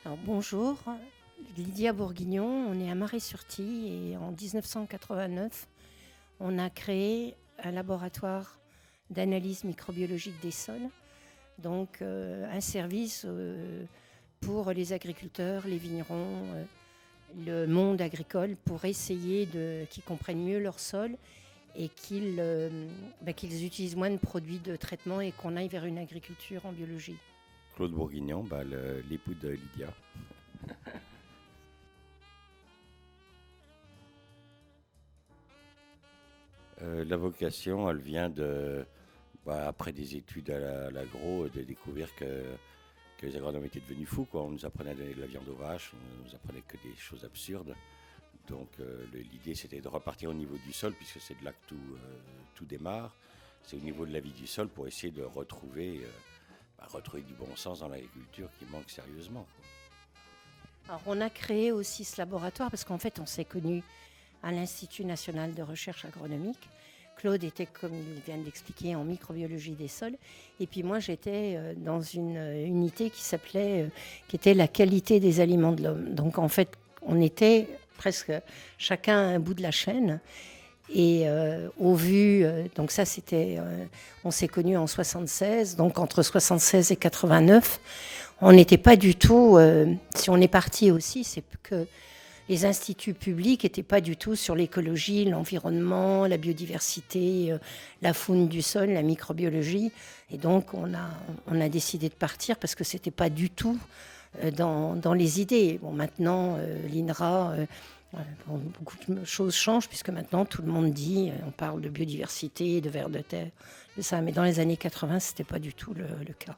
Alors bonjour, Lydia Bourguignon, on est à Marais-sur-Tille et en 1989, on a créé un laboratoire d'analyse microbiologique des sols, donc un service pour les agriculteurs, les vignerons, le monde agricole pour essayer qu'ils comprennent mieux leur sol et qu'ils utilisent moins de produits de traitement et qu'on aille vers une agriculture en biologie. Claude Bourguignon, l'époux de Lydia. La vocation, elle vient après des études à l'agro, de découvrir que les agronomes étaient devenus fous, quoi. On nous apprenait à donner de la viande aux vaches, on nous apprenait que des choses absurdes. Donc l'idée, c'était de repartir au niveau du sol, puisque c'est de là que tout démarre. C'est au niveau de la vie du sol pour essayer de retrouver du bon sens dans l'agriculture qui manque sérieusement, quoi. Alors, on a créé aussi ce laboratoire parce qu'en fait, on s'est connus à l'Institut national de recherche agronomique. Claude était, comme il vient de l'expliquer, en microbiologie des sols. Et puis moi, j'étais dans une unité qui était la qualité des aliments de l'homme. Donc en fait, on était presque chacun à un bout de la chaîne. Et au vu, donc ça c'était, on s'est connus en 76, donc entre 76 et 89, on n'était pas du tout, si on est parti aussi, c'est que les instituts publics n'étaient pas du tout sur l'écologie, l'environnement, la biodiversité, la faune du sol, la microbiologie. Et donc on a décidé de partir parce que c'était pas du tout dans les idées. Bon, maintenant, l'INRA... beaucoup de choses changent puisque maintenant tout le monde dit, on parle de biodiversité, de vers de terre, de ça. Mais dans les années 80, ce n'était pas du tout le cas.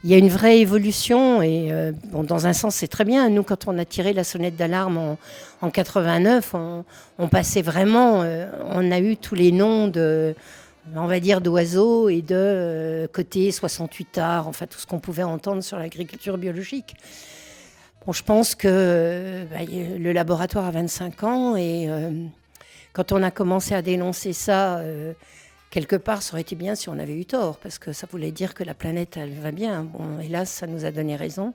Il y a une vraie évolution et dans un sens c'est très bien. Nous, quand on a tiré la sonnette d'alarme en 89, on passait vraiment, on a eu tous les noms on va dire d'oiseaux et de côté 68 arts, enfin tout ce qu'on pouvait entendre sur l'agriculture biologique. Bon, je pense que le laboratoire a 25 ans et quand on a commencé à dénoncer ça, quelque part, ça aurait été bien si on avait eu tort, parce que ça voulait dire que la planète, elle va bien. Bon, hélas, ça nous a donné raison.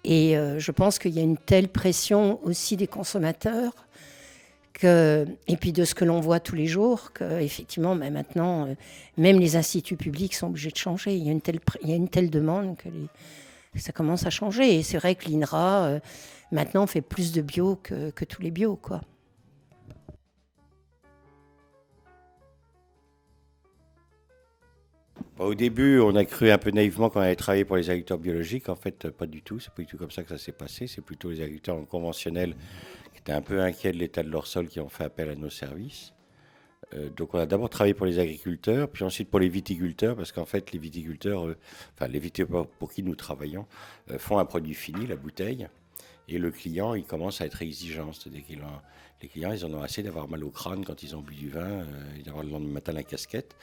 Et je pense qu'il y a une telle pression aussi des consommateurs et puis de ce que l'on voit tous les jours, qu'effectivement, maintenant, même les instituts publics sont obligés de changer. Il y a une telle demande que ça commence à changer. Et c'est vrai que l'INRA, maintenant, fait plus de bio que tous les bio, quoi. Au début, on a cru un peu naïvement qu'on allait travailler pour les agriculteurs biologiques. En fait, pas du tout. C'est pas du tout comme ça que ça s'est passé. C'est plutôt les agriculteurs conventionnels qui étaient un peu inquiets de l'état de leur sol qui ont fait appel à nos services. Donc on a d'abord travaillé pour les agriculteurs, puis ensuite pour les viticulteurs, parce qu'en fait les viticulteurs, les viticulteurs pour qui nous travaillons, font un produit fini, la bouteille, et le client il commence à être exigeant. C'est-à-dire que les clients ils en ont assez d'avoir mal au crâne quand ils ont bu du vin, et d'avoir le lendemain matin la casquette,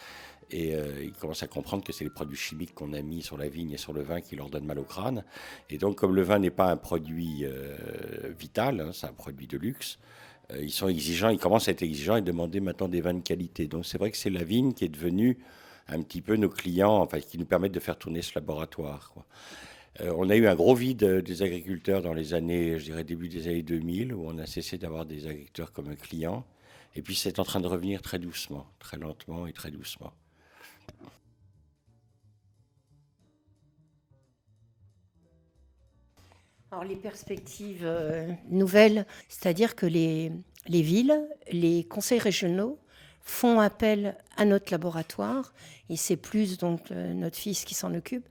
et ils commencent à comprendre que c'est les produits chimiques qu'on a mis sur la vigne et sur le vin qui leur donnent mal au crâne. Et donc comme le vin n'est pas un produit vital, hein, c'est un produit de luxe, ils sont exigeants, ils commencent à être exigeants et demander maintenant des vins de qualité. Donc c'est vrai que c'est la vigne qui est devenue un petit peu nos clients, enfin qui nous permettent de faire tourner ce laboratoire, quoi. On a eu un gros vide des agriculteurs dans les années, je dirais début des années 2000, où on a cessé d'avoir des agriculteurs comme clients. Et puis c'est en train de revenir très doucement, très lentement et très doucement. Alors les perspectives nouvelles, c'est-à-dire que les villes, les conseils régionaux font appel à notre laboratoire, et c'est plus donc notre fils qui s'en occupe,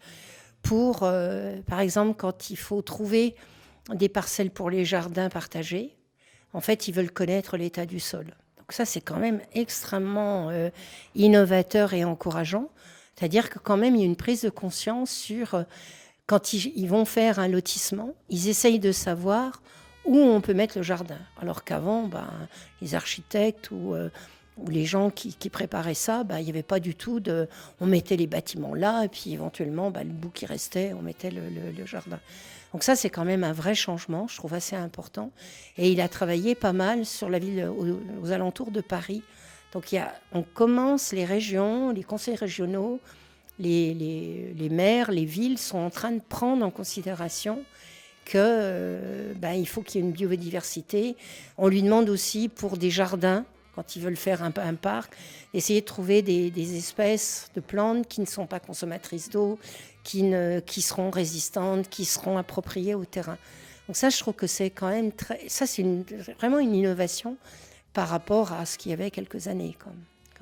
pour, par exemple, quand il faut trouver des parcelles pour les jardins partagés, en fait, ils veulent connaître l'état du sol. Donc ça, c'est quand même extrêmement innovateur et encourageant. C'est-à-dire que quand même, il y a une prise de conscience sur... quand ils vont faire un lotissement, ils essayent de savoir où on peut mettre le jardin. Alors qu'avant, les architectes ou les gens qui préparaient ça, il n'y avait pas du tout de... On mettait les bâtiments là, et puis éventuellement, le bout qui restait, on mettait le jardin. Donc ça, c'est quand même un vrai changement, je trouve assez important. Et il a travaillé pas mal sur la ville, aux alentours de Paris. Donc on commence, les régions, les conseils régionaux, les maires, les villes sont en train de prendre en considération qu'il faut qu'il y ait une biodiversité. On lui demande aussi pour des jardins, quand ils veulent faire un parc, essayer de trouver des espèces de plantes qui ne sont pas consommatrices d'eau, qui seront résistantes, qui seront appropriées au terrain. Donc ça, je trouve que c'est quand même vraiment une innovation par rapport à ce qu'il y avait quelques années.